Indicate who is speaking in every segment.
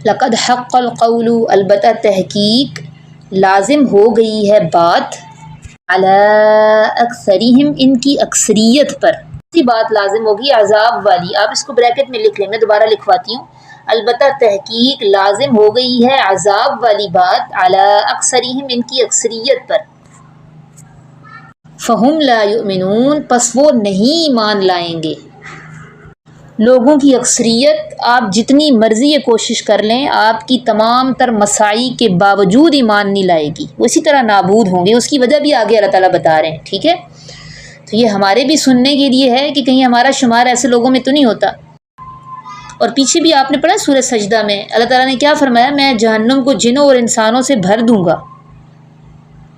Speaker 1: لقد حق القول، البتہ تحقیق لازم ہو گئی ہے بات، علی اکثرہم، ان کی اکثریت پر، اسی بات لازم ہوگی عذاب والی. آپ اس کو بریکٹ میں لکھ لیں، میں دوبارہ لکھواتی ہوں. البتہ تحقیق لازم ہو گئی ہے عذاب والی بات، علی اکثرہم، ان کی اکثریت پر. فہم لا یؤمنون، پس وہ نہیں ایمان لائیں گے. لوگوں کی اکثریت آپ جتنی مرضی یہ کوشش کر لیں، آپ کی تمام تر مساعی کے باوجود ایمان نہیں لائے گی، وہ اسی طرح نابود ہوں گے. اس کی وجہ بھی آگے اللہ تعالیٰ بتا رہے ہیں. ٹھیک ہے، تو یہ ہمارے بھی سننے کے لیے ہے کہ کہیں ہمارا شمار ایسے لوگوں میں تو نہیں ہوتا. اور پیچھے بھی آپ نے پڑھا سورہ سجدہ میں اللہ تعالیٰ نے کیا فرمایا، میں جہنم کو جنوں اور انسانوں سے بھر دوں گا.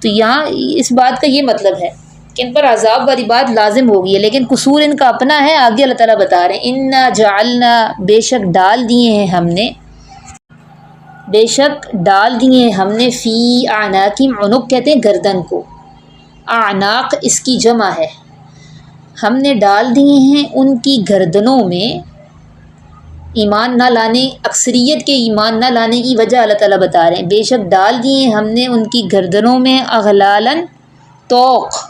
Speaker 1: تو یہاں اس بات کا یہ مطلب ہے کہ ان پر عذاب والی بات لازم ہوگی ہے، لیکن قصور ان کا اپنا ہے. آگے اللہ تعالیٰ بتا رہے ہیں انا جعلنا، بے شک ڈال دیے ہیں ہم نے، بے شک ڈال دیے ہیں ہم نے، فی اعناقہم، عنق کہتے ہیں گردن کو، اعناق اس کی جمع ہے. ہم نے ڈال دیے ہیں ان کی گردنوں میں، ایمان نہ لانے، اکثریت کے ایمان نہ لانے کی وجہ اللہ تعالیٰ بتا رہے ہیں. بے شک ڈال دیے ہیں ہم نے ان کی گردنوں میں اغلالن، توق،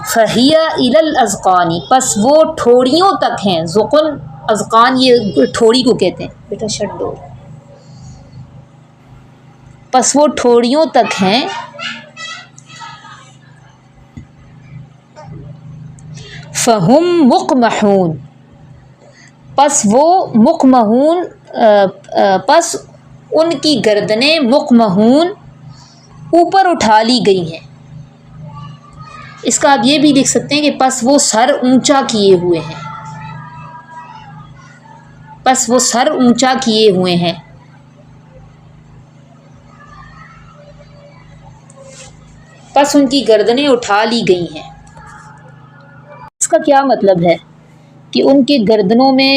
Speaker 1: فہی الی الاذقان، پس وہ ٹھوڑیوں تک ہیں. ذقن، اذقان یہ ٹھوڑی کو کہتے ہیں. بیٹا شٹ دو. پس وہ ٹھوڑیوں تک ہیں. فہم مقمحون، پس وہ مقمحون، پس ان کی گردنیں مقمحون، اوپر اٹھا لی گئی ہیں. اس کا آپ یہ بھی لکھ سکتے ہیں کہ پس وہ سر اونچا کیے ہوئے ہیں، پس وہ سر اونچا کیے ہوئے ہیں. پس ان کی گردنیں اٹھا لی گئی ہیں. اس کا کیا مطلب ہے کہ ان کے گردنوں میں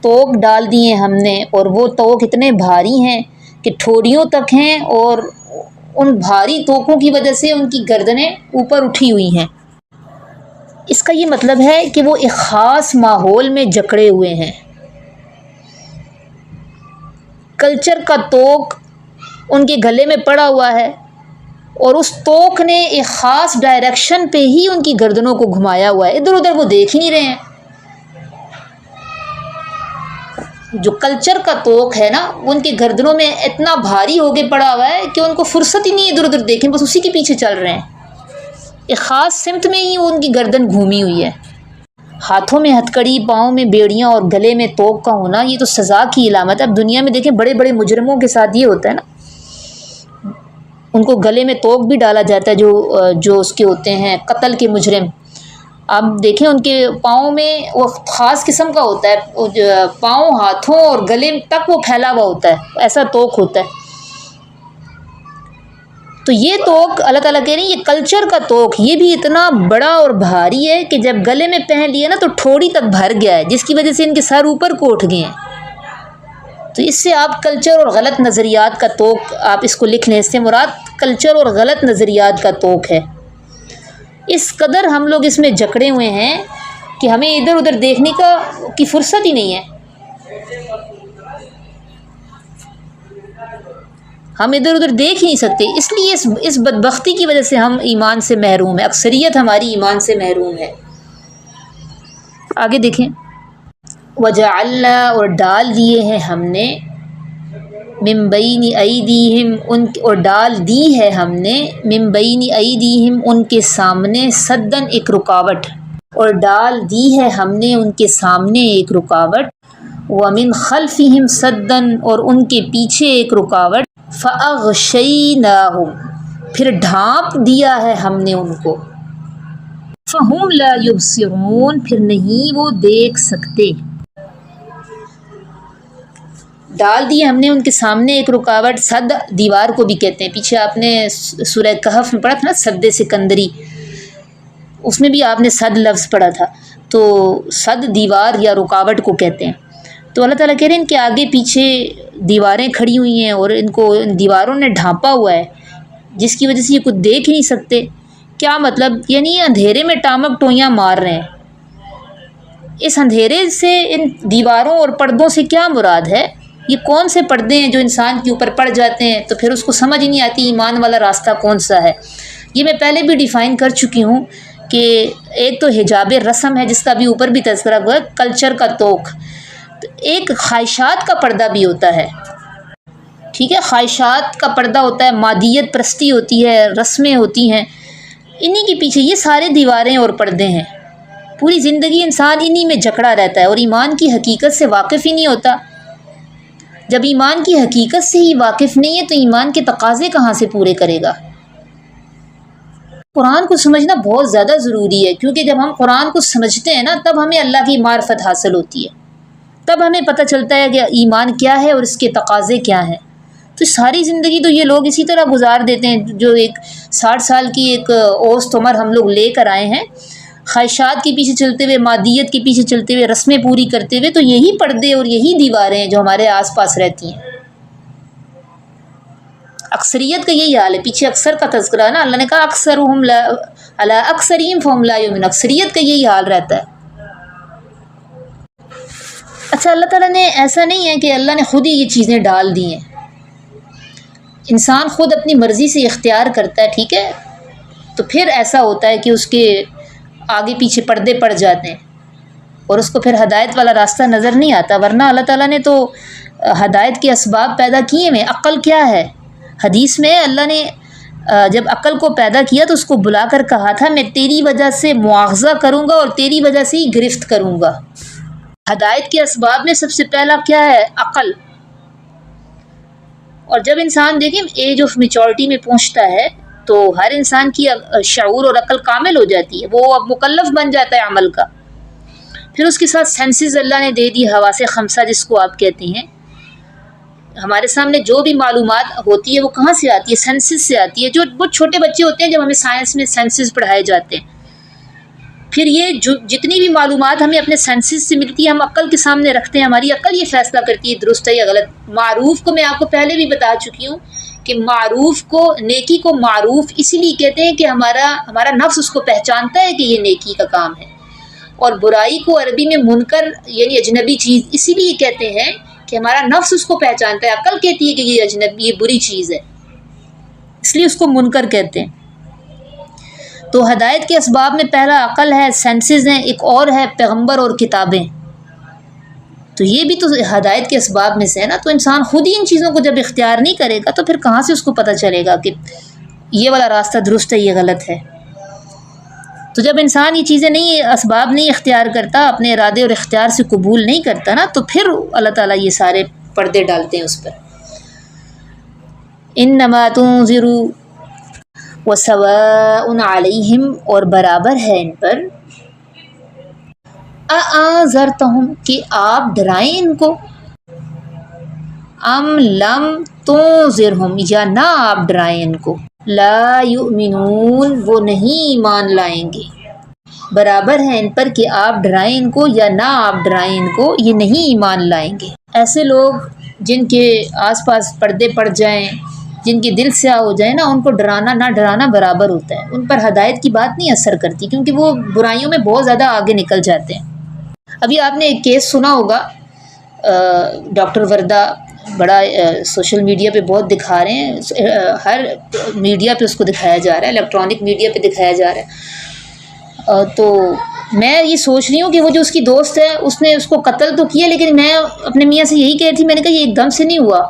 Speaker 1: توق ڈال دیے ہم نے، اور وہ توق اتنے بھاری ہیں کہ ٹھوڑیوں تک ہیں، اور ان بھاری توقوں کی وجہ سے ان کی گردنیں اوپر اٹھی ہوئی ہیں. اس کا یہ مطلب ہے کہ وہ ایک خاص ماحول میں جکڑے ہوئے ہیں. کلچر کا توق ان کے گلے میں پڑا ہوا ہے، اور اس توق نے ایک خاص ڈائریکشن پہ ہی ان کی گردنوں کو گھمایا ہوا ہے. ادھر ادھر وہ دیکھ ہی نہیں رہے ہیں. جو کلچر کا توق ہے نا، ان کے گردنوں میں اتنا بھاری ہو کے پڑا ہوا ہے کہ ان کو فرصت ہی نہیں ادھر ادھر دیکھیں، بس اسی کے پیچھے چل رہے ہیں. ایک خاص سمت میں ہی ان کی گردن گھومی ہوئی ہے. ہاتھوں میں ہتھکڑی، پاؤں میں بیڑیاں اور گلے میں توق کا ہونا، یہ تو سزا کی علامت ہے. اب دنیا میں دیکھیں بڑے بڑے مجرموں کے ساتھ یہ ہوتا ہے نا، ان کو گلے میں توق بھی ڈالا جاتا ہے، جو اس کے ہوتے ہیں قتل کے مجرم. آپ دیکھیں ان کے پاؤں میں وہ خاص قسم کا ہوتا ہے، پاؤں، ہاتھوں اور گلے تک وہ پھیلا ہوا ہوتا ہے، ایسا توق ہوتا ہے. تو یہ توق اللہ تعالیٰ کہہ رہے ہیں یہ کلچر کا توق، یہ بھی اتنا بڑا اور بھاری ہے کہ جب گلے میں پہن لیا نا تو ٹھوڑی تک بھر گیا ہے، جس کی وجہ سے ان کے سر اوپر کو اٹھ گئے ہیں. تو اس سے آپ کلچر اور غلط نظریات کا توق آپ اس کو لکھ لیں. اس سے مراد کلچر اور غلط نظریات کا توق ہے. اس قدر ہم لوگ اس میں جکڑے ہوئے ہیں کہ ہمیں ادھر ادھر دیکھنے کی فرصت ہی نہیں ہے. ہم ادھر ادھر دیکھ ہی نہیں سکتے. اس لیے اس بدبختی کی وجہ سے ہم ایمان سے محروم ہیں. اکثریت ہماری ایمان سے محروم ہے. آگے دیکھیں، وجعلنا، اور ڈال دیے ہیں ہم نے، من بین ایدیہم، اور ڈال دی ہے ہم نے، من بین ایدیہم، ان کے سامنے، سدن، ایک رکاوٹ، اور ڈال دی ہے ہم نے ان کے سامنے ایک رکاوٹ، ومن خلفہم سدن، اور ان کے پیچھے ایک رکاوٹ، فاغشیناہم، پھر ڈھانپ دیا ہے ہم نے ان کو، فہم لا یبصرون، پھر نہیں وہ دیکھ سکتے. ڈال دی ہم نے ان کے سامنے ایک رکاوٹ. سد دیوار کو بھی کہتے ہیں. پیچھے آپ نے سورہ کہف میں پڑھا تھا نا، سد سکندری، اس میں بھی آپ نے سد لفظ پڑھا تھا. تو سد دیوار یا رکاوٹ کو کہتے ہیں. تو اللہ تعالیٰ کہہ رہے ہیں ان کے آگے پیچھے دیواریں کھڑی ہوئی ہیں، اور ان کو ان دیواروں نے ڈھانپا ہوا ہے، جس کی وجہ سے یہ کچھ دیکھ ہی نہیں سکتے. کیا مطلب؟ یعنی اندھیرے میں ٹامک ٹوئیاں مار رہے ہیں. اس اندھیرے سے، ان دیواروں اور پردوں سے کیا مراد ہے یہ کون سے پردے ہیں جو انسان کے اوپر پڑ جاتے ہیں تو پھر اس کو سمجھ ہی نہیں آتی ایمان والا راستہ کون سا ہے۔ یہ میں پہلے بھی ڈیفائن کر چکی ہوں کہ ایک تو حجاب رسم ہے جس کا بھی اوپر بھی تذکرہ ہوا ہے، کلچر کا توق، ایک خواہشات کا پردہ بھی ہوتا ہے، ٹھیک ہے، خواہشات کا پردہ ہوتا ہے، مادیت پرستی ہوتی ہے، رسمیں ہوتی ہیں، انہی کے پیچھے یہ سارے دیواریں اور پردے ہیں۔ پوری زندگی انسان انہی میں جکڑا رہتا ہے اور ایمان کی حقیقت سے واقف ہی نہیں ہوتا۔ جب ایمان کی حقیقت سے ہی واقف نہیں ہے تو ایمان کے تقاضے کہاں سے پورے کرے گا؟ قرآن کو سمجھنا بہت زیادہ ضروری ہے، کیونکہ جب ہم قرآن کو سمجھتے ہیں نا تب ہمیں اللہ کی معرفت حاصل ہوتی ہے، تب ہمیں پتہ چلتا ہے کہ ایمان کیا ہے اور اس کے تقاضے کیا ہیں۔ تو ساری زندگی تو یہ لوگ اسی طرح گزار دیتے ہیں، جو ایک 60 سال کی ایک اوسط عمر ہم لوگ لے کر آئے ہیں، خواہشات کے پیچھے چلتے ہوئے، مادیت کے پیچھے چلتے ہوئے، رسمیں پوری کرتے ہوئے، تو یہی پردے اور یہی دیواریں ہیں جو ہمارے آس پاس رہتی ہیں۔ اکثریت کا یہی حال ہے، پیچھے اکثر کا تذکرہ ہے نا، اللہ نے کہا اکثرہم علی اکثرہم فہم لا یؤمنون، اکثریت کا یہی حال رہتا ہے۔ اچھا، اللہ تعالیٰ نے ایسا نہیں ہے کہ اللہ نے خود ہی یہ چیزیں ڈال دی ہیں، انسان خود اپنی مرضی سے اختیار کرتا ہے، ٹھیک ہے، تو پھر ایسا ہوتا ہے کہ اس کے آگے پیچھے پردے پڑ جاتے ہیں اور اس کو پھر ہدایت والا راستہ نظر نہیں آتا، ورنہ اللہ تعالیٰ نے تو ہدایت کے اسباب پیدا کیے ہیں۔ عقل کیا ہے؟ حدیث میں اللہ نے جب عقل کو پیدا کیا تو اس کو بلا کر کہا تھا میں تیری وجہ سے مواخذہ کروں گا اور تیری وجہ سے ہی گرفت کروں گا۔ ہدایت کے اسباب میں سب سے پہلا کیا ہے؟ عقل۔ اور جب انسان دیکھیں ایج آف میچورٹی میں پہنچتا ہے تو ہر انسان کی شعور اور عقل کامل ہو جاتی ہے، وہ اب مکلف بن جاتا ہے عمل کا۔ پھر اس کے ساتھ سینسز اللہ نے دے دی، حواس خمسہ جس کو آپ کہتے ہیں۔ ہمارے سامنے جو بھی معلومات ہوتی ہے وہ کہاں سے آتی ہے؟ سینسز سے آتی ہے، جو بہت چھوٹے بچے ہوتے ہیں جب ہمیں سائنس میں سینسز پڑھائے جاتے ہیں۔ پھر یہ جتنی بھی معلومات ہمیں اپنے سینسز سے ملتی ہے ہم عقل کے سامنے رکھتے ہیں، ہماری عقل یہ فیصلہ کرتی ہے درست ہے یا غلط۔ معروف کو میں آپ کو پہلے بھی بتا چکی ہوں کہ معروف کو، نیکی کو معروف اسی لیے کہتے ہیں کہ ہمارا نفس اس کو پہچانتا ہے کہ یہ نیکی کا کام ہے، اور برائی کو عربی میں منکر یعنی اجنبی چیز اسی لیے کہتے ہیں کہ ہمارا نفس اس کو پہچانتا ہے، عقل کہتی ہے کہ یہ اجنبی، یہ بری چیز ہے، اس لیے اس کو منکر کہتے ہیں۔ تو ہدایت کے اسباب میں پہلا عقل ہے، سینسز ہیں، ایک اور ہے پیغمبر اور کتابیں، تو یہ بھی تو ہدایت کے اسباب میں سے ہے نا۔ تو انسان خود ہی ان چیزوں کو جب اختیار نہیں کرے گا تو پھر کہاں سے اس کو پتہ چلے گا کہ یہ والا راستہ درست ہے، یہ غلط ہے؟ تو جب انسان یہ چیزیں نہیں، اسباب نہیں اختیار کرتا، اپنے ارادے اور اختیار سے قبول نہیں کرتا نا، تو پھر اللہ تعالیٰ یہ سارے پردے ڈالتے ہیں اس پر۔ انما تنذر وسواء علیہم، اور برابر ہے ان پر، اانذرتہم، کہ آپ ڈرائیں ان کو، ام لم تنذرہم، یا نہ آپ ڈرائیں ان کو، لا یؤمنون، وہ نہیں ایمان لائیں گے۔ برابر ہے ان پر کہ آپ ڈرائیں ان کو یا نہ آپ ڈرائیں ان کو، یہ نہیں ایمان لائیں گے۔ ایسے لوگ جن کے آس پاس پردے پڑ جائیں، جن کے دل سیاہ ہو جائیں نا، ان کو ڈرانا نہ ڈرانا برابر ہوتا ہے، ان پر ہدایت کی بات نہیں اثر کرتی، کیونکہ وہ برائیوں میں بہت زیادہ آگے نکل جاتے ہیں۔ ابھی آپ نے ایک کیس سنا ہوگا، ڈاکٹر وردہ، بڑا سوشل میڈیا پہ بہت دکھا رہے ہیں، ہر میڈیا پہ اس کو دکھایا جا رہا ہے، الیکٹرانک میڈیا پہ دکھایا جا رہا ہے۔ تو میں یہ سوچ رہی ہوں کہ وہ جو اس کی دوست ہے اس نے اس کو قتل تو کیا، لیکن میں اپنے میاں سے یہی کہہ رہی تھی، میں نے کہا یہ ایک دم سے نہیں ہوا،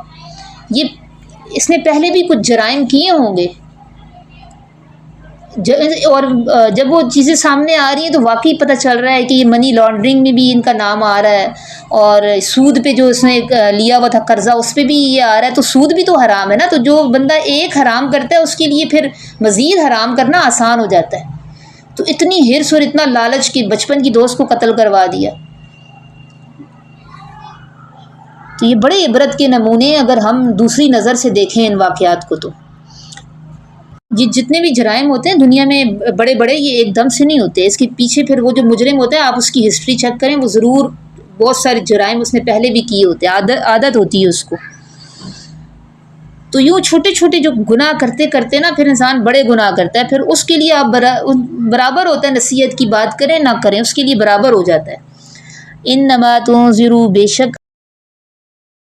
Speaker 1: اس نے پہلے بھی کچھ جرائم کیے ہوں گے، اور جب وہ چیزیں سامنے آ رہی ہیں تو واقعی پتہ چل رہا ہے کہ یہ منی لانڈرنگ میں بھی ان کا نام آ رہا ہے، اور سود پہ جو اس نے لیا ہوا تھا قرضہ اس پہ بھی یہ آ رہا ہے، تو سود بھی تو حرام ہے نا۔ تو جو بندہ ایک حرام کرتا ہے اس کے لیے پھر مزید حرام کرنا آسان ہو جاتا ہے۔ تو اتنی ہرس اور اتنا لالچ کہ بچپن کی دوست کو قتل کروا دیا۔ تو یہ بڑے عبرت کے نمونے ہیں اگر ہم دوسری نظر سے دیکھیں ان واقعات کو۔ تو یہ جتنے بھی جرائم ہوتے ہیں دنیا میں بڑے بڑے، یہ ایک دم سے نہیں ہوتے، اس کے پیچھے پھر وہ جو مجرم ہوتا ہے آپ اس کی ہسٹری چیک کریں، وہ ضرور بہت سارے جرائم اس نے پہلے بھی کیے ہوتے ہیں، عادت ہوتی ہے اس کو۔ تو یوں چھوٹے چھوٹے جو گناہ کرتے کرتے نا پھر انسان بڑے گناہ کرتا ہے، پھر اس کے لیے آپ برابر ہوتا ہے نصیحت کی بات کریں نہ کریں، اس کے لیے برابر ہو جاتا ہے۔ انما تنذر، بے شک